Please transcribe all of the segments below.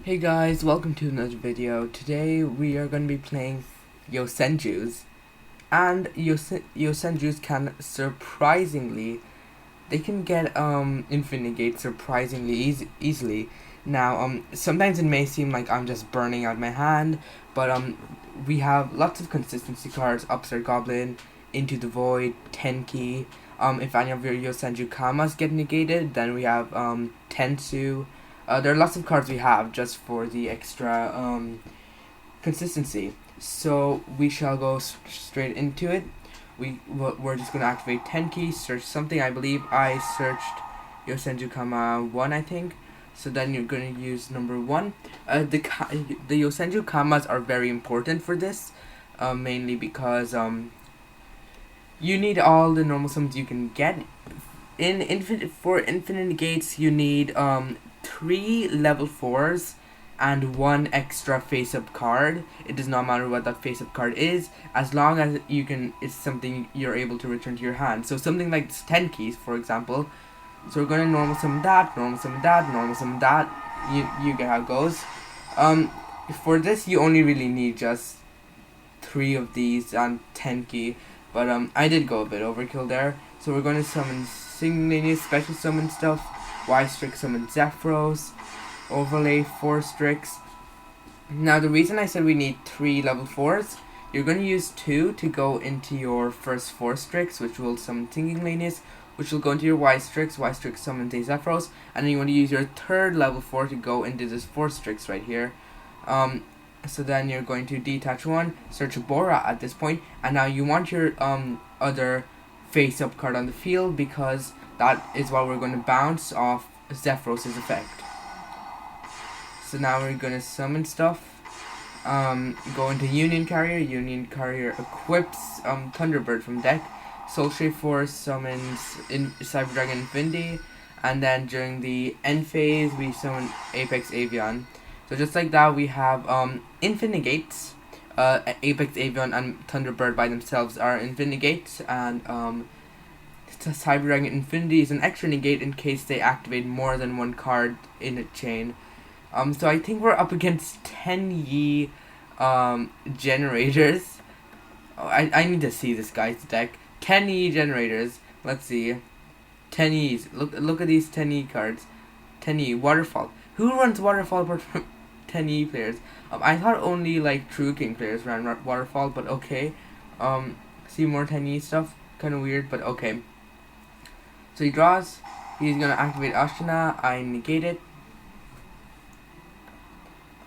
Hey guys, welcome to another video. Today we are going to be playing Yosenjus, and Yosenjus can they can get infinite gates surprisingly easily. Now sometimes it may seem like I'm just burning out my hand, but we have lots of consistency cards: Upstart Goblin, Into the Void, Tenki. If any of your Yosenju Kamas get negated, then we have Tensu. There are lots of cards we have just for the extra consistency. So we shall go straight into it. We're just gonna activate Tenki, search something. I believe I searched Yosenju Kama 1, I think. So then you're gonna use number 1. The Yosenju Kamas are very important for this, mainly because you need all the normal summons you can get. For infinite gates, you need 3 level 4s and 1 extra face-up card. It does not matter what that face-up card is, as long as it's something you're able to return to your hand. So something like 10 keys, for example. So we're gonna normal summon that, normal summon that, normal summon that. You get how it goes. For this you only really need just 3 of these and 10 key. But I did go a bit overkill there. So we're gonna summon Singing special summon stuff. Y-Strix summon Zephyros, overlay 4 Strix. Now the reason I said we need 3 level 4s, you're going to use 2 to go into your first 4 Strix, which will summon Thinking Lanius, which will go into your Y-Strix summon a Zephyros, and then you want to use your 3rd level 4 to go into this 4 Strix right here. So then you're going to detach 1, search Bora at this point, and now you want your other face-up card on the field, because that is what we're going to bounce off Zephyros' effect. So now we're going to summon stuff. Go into Union Carrier. Union Carrier equips Thunderbird from deck. Soulshade Force summons Cyber Dragon Infinity. And then during the end phase, we summon Apex Avian. So just like that, we have Infinite Gates. Apex Avian and Thunderbird by themselves are Infinite Gates, and Cyber Dragon Infinity is an extra negate in case they activate more than 1 card in a chain. So I think we're up against 10 Yi generators. Oh, I need to see this guy's deck. 10 Yi generators. Let's see. 10 Y's. Look at these 10 Yi cards. 10 Yi Waterfall. Who runs Waterfall apart from 10 Yi players? I thought only like True King players ran Waterfall, but okay. See more 10 Yi stuff. Kind of weird, but okay. So he draws. He's gonna activate Ashina. I negate it.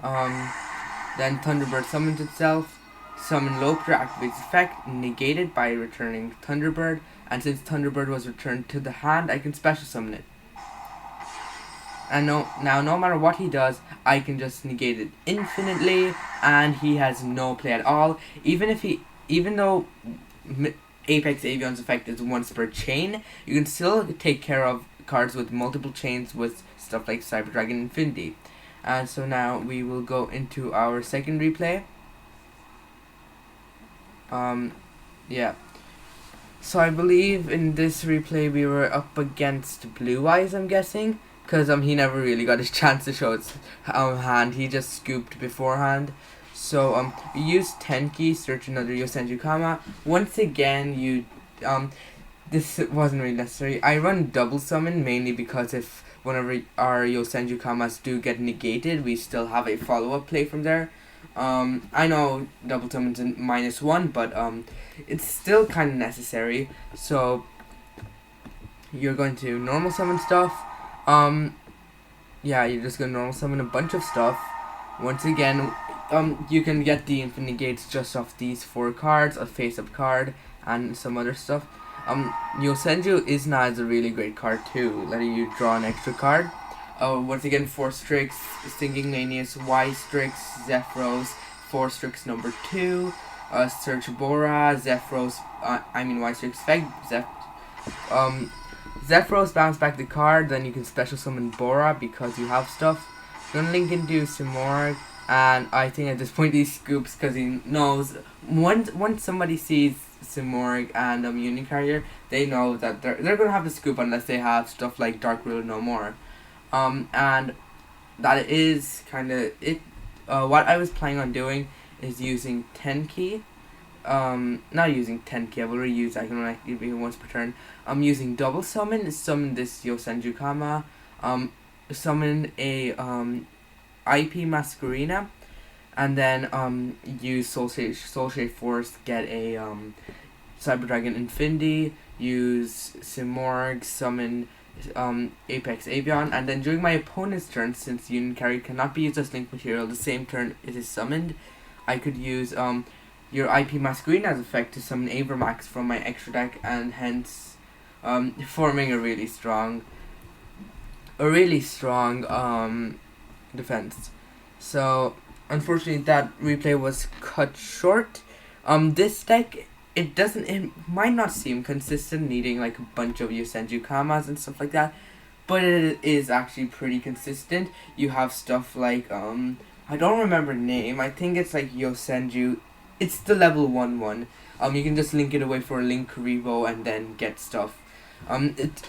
Then Thunderbird summons itself. Summon Loper activates effect, negated by returning Thunderbird. And since Thunderbird was returned to the hand, I can special summon it. And now no matter what he does, I can just negate it infinitely, and he has no play at all. Even though Apex Avian's effect is once per chain, you can still take care of cards with multiple chains with stuff like Cyber Dragon Infinity. And so now we will go into our second replay. Yeah. So I believe in this replay we were up against Blue Eyes, I'm guessing, because he never really got his chance to show his hand. He just scooped beforehand. So we use Tenki, search another Yosenju Kama. Once again, this wasn't really necessary. I run double summon mainly because if whenever our Yosenju Kamas do get negated, we still have a follow-up play from there. I know double summon's in -1, but it's still kind of necessary. So you're going to normal summon stuff. Yeah, you're just gonna normal summon a bunch of stuff. Once again, you can get the infinite gates just off these 4 cards, a face-up card, and some other stuff. Yosenju Izna is a really great card too, letting you draw an extra card. Once again, 4 Strix, Stinging Lanius, Y-Strix, Zephyros, 4 Strix number 2, Search Bora, Zephyros, Y-Strix effect, Zephyros bounce back the card, then you can special summon Bora because you have stuff. You're gonna link into Simorg, and I think at this point he scoops because he knows once somebody sees Simorg and Union Carrier, they know that they're gonna have the scoop unless they have stuff like Dark Ruler no more. And that is kind of it. What I was planning on doing is using 10 key. Not using 10 key. I've already used. I can only give it once per turn. I'm using double summon this Yosenju Kama. Summon a IP Masquerina, and then use Soul Shade Force, get a Cyber Dragon Infinity, use Simorg, summon Apex Avion, and then during my opponent's turn, since Union Carry cannot be used as link material the same turn it is summoned, I could use your IP Masquerina as effect to summon Avermax from my extra deck, and hence forming a really strong defense. So unfortunately that replay was cut short. This deck, it might not seem consistent, needing like a bunch of Yosenju Kamas and stuff like that, but it is actually pretty consistent. You have stuff like I don't remember name. I think it's like Yosenju. It's the level 1/1. You can just link it away for a link Revo and then get stuff.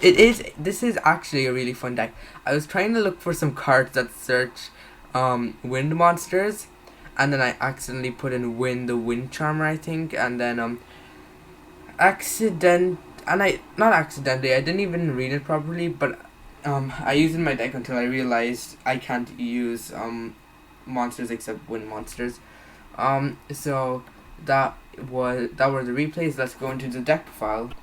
This is actually a really fun deck. I was trying to look for some cards that search wind monsters, and then I accidentally put in wind charmer, I think, and then not accidentally, I didn't even read it properly, but I used it in my deck until I realized I can't use monsters except wind monsters. So that were the replays. Let's go into the deck profile.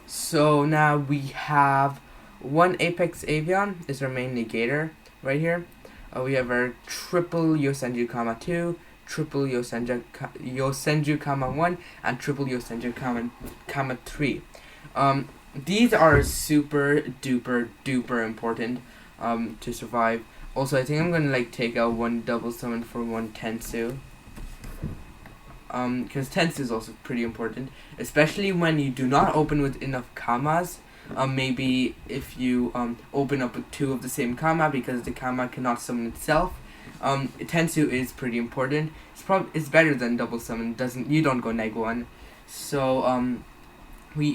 So now we have one Apex Avion is our main negator right here. We have our triple Yosenju Kama 2, triple Yosenju Kama 1, and triple Yosenju Kama 3. These are super duper important to survive. Also, I think I'm gonna like take out one double summon for one Tensu. Because Tensu is also pretty important, especially when you do not open with enough Kamas. Maybe if you open up with two of the same Kama, because the Kama cannot summon itself. Tensu is pretty important. It's better than double summon. You don't go neg 1. So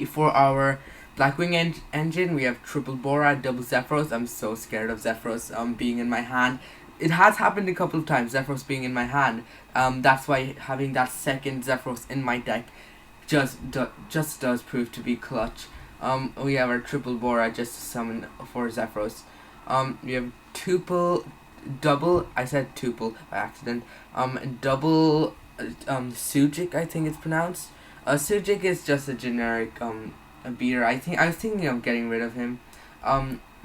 for our Blackwing engine, we have triple Bora, double Zephyros. I'm so scared of Zephyros being in my hand. It has happened a couple of times, Zephyros being in my hand. That's why having that second Zephyros in my deck just does prove to be clutch. We have our triple Bora just to summon for Zephyros. We have double, I said tuple by accident. Double Sujik, I think it's pronounced. Sujik is just a generic a beater. I was thinking of getting rid of him.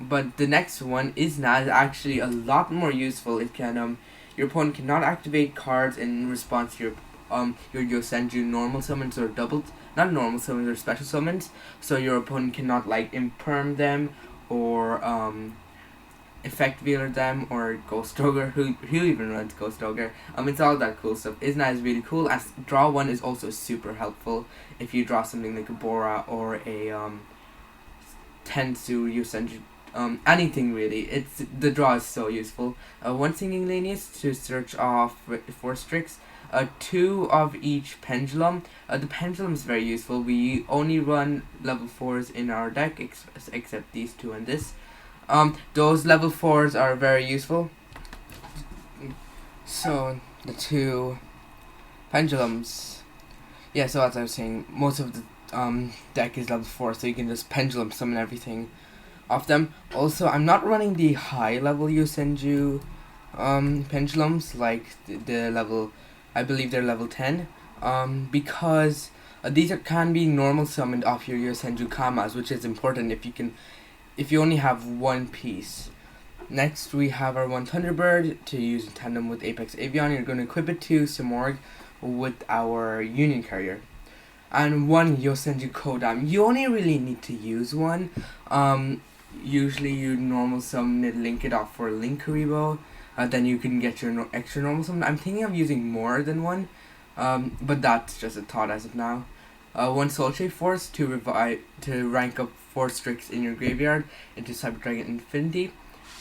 But the next one is actually a lot more useful. It can your opponent cannot activate cards in response to your Yosenju normal summons or not normal summons or special summons. So your opponent cannot like imperm them or effect veiler them or Ghost Ogre. Who even runs Ghost Ogre? It's all that cool stuff. Izna is really cool. As draw one is also super helpful if you draw something like a Bora or a Tensu Yosenju. Anything really. The draw is so useful. One Singing Lanius to search off 4 Strix. 2 of each Pendulum. The Pendulum is very useful. We only run level 4s in our deck, except these 2 and this. Those level 4s are very useful. So the 2 Pendulums. Yeah. So as I was saying, most of the deck is level 4, so you can just Pendulum summon everything off them. Also, I'm not running the high level Yosenju Pendulums like the level, I believe they're level 10, because these can be normal summoned off your Yosenju Kamas, which is important if you only have one piece. Next, we have our one Thunderbird to use in tandem with Apex Avion. You're going to equip it to Simorg with our Union Carrier. And one Yosenju Kodam. You only really need to use one. Usually you normal summon it, link it off for a link Karibo. Then you can get your extra normal summon. I'm thinking of using more than one. But that's just a thought as of now. One Soul Shade Force to rank up 4 Strix in your graveyard into Cyber Dragon Infinity.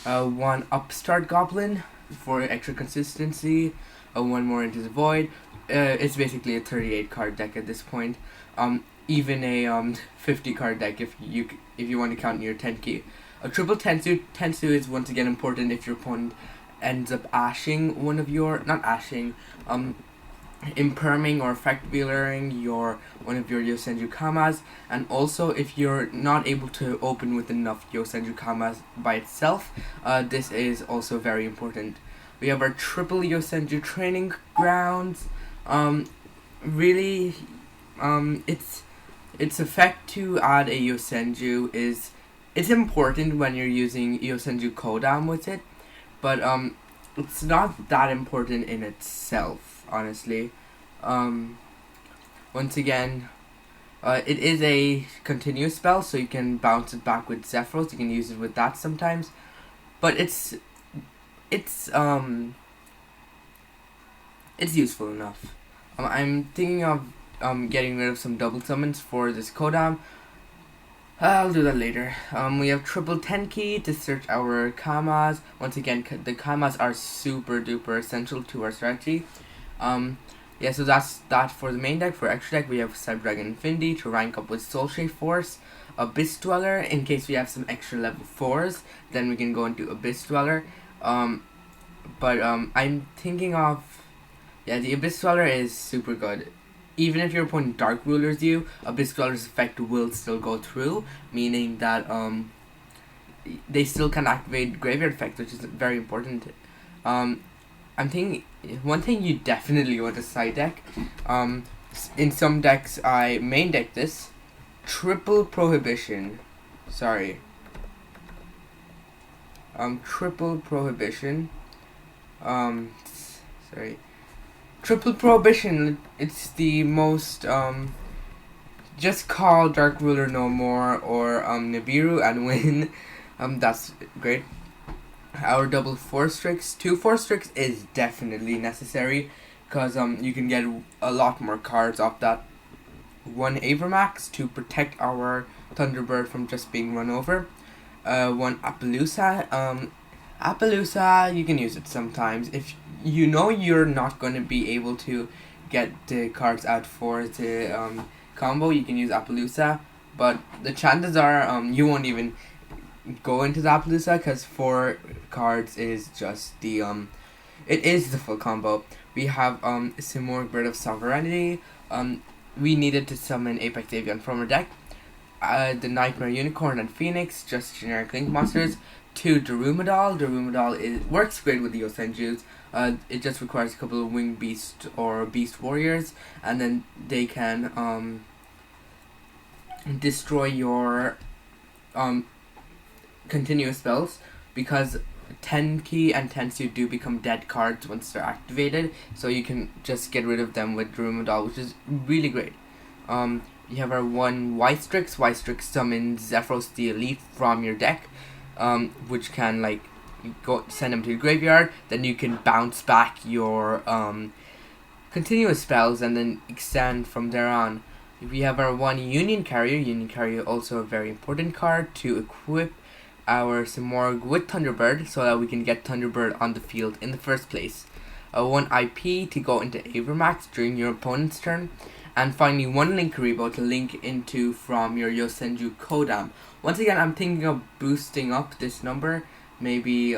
One Upstart Goblin for extra consistency. One more into the Void. It's basically a 38 card deck at this point. Even a 50 card deck if you want to count your 10 key. A triple Tensu. Tensu is once again important if your opponent ends up ashing one of your, not ashing, imperming or effect wheeling your one of your Yosenju Kamas, and also if you're not able to open with enough Yosenju Kamas by itself, this is also very important. We have our triple Yosenju training grounds. Really, its effect to add a Yosenju is, it's important when you're using Yosenju Kodam with it, but it's not that important in itself, honestly. Once again, it is a continuous spell, so you can bounce it back with Zephyros. You can use it with that sometimes, but it's useful enough. I'm thinking of getting rid of some double summons for this Kodam. I'll do that later. We have triple Tenki to search our Kamas. Once again, the Kamas are super duper essential to our strategy. Yeah, so that's that for the main deck. For extra deck, we have Cyber Dragon Infinity to rank up with Soul Shape Force, Abyss Dweller, in case we have some extra level 4s, then we can go into Abyss Dweller. But I'm thinking of, yeah, the Abyss Dweller is super good. Even if your opponent Dark Rulers you, Abyss Dweller's effect will still go through, meaning that they still can activate Graveyard effect, which is very important. I'm thinking one thing you definitely want to side deck. In some decks I main deck this triple Prohibition. Sorry. Triple Prohibition. Sorry. Triple Prohibition, it's the most, just call Dark Ruler no more or Nibiru and win. That's great. Our double Force Strix. 2 Force Strix is definitely necessary, because you can get a lot more cards off that 1 Avermax to protect our Thunderbird from just being run over. 1 Appaloosa. Appaloosa, you can use it sometimes. If you know you're not going to be able to get the cards out for the combo, you can use Appaloosa. But the chances are you won't even go into the Appaloosa, because 4 cards is just the it is the full combo. We have Simorgh, Bird of Sovereignty. We needed to summon Apex Avian from our deck. The Nightmare Unicorn and Phoenix, just generic link monsters. 2 Darumidal. Darumidal works great with the Yosenjus. It just requires a couple of Winged Beast or Beast Warriors, and then they can destroy your continuous spells, because Tenki and Tensu do become dead cards once they're activated, so you can just get rid of them with Darumidal, which is really great. You have our 1 White Strix. White Strix summons Zephyros the Elite from your deck, which can like go send them to the graveyard. Then you can bounce back your continuous spells and then extend from there on. We have our 1 Union Carrier. Union Carrier also a very important card to equip our Simorgh with Thunderbird, so that we can get Thunderbird on the field in the first place. 1 IP to go into Avermax during your opponent's turn. And finally 1 Linkuriboh to link into from your Yosenju Kodam. Once again, I'm thinking of boosting up this number. Maybe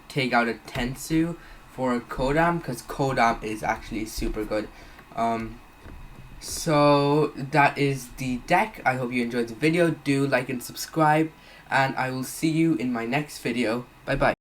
take out a Tensu for Kodam, because Kodam is actually super good. So that is the deck. I hope you enjoyed the video. Do like and subscribe, and I will see you in my next video. Bye bye.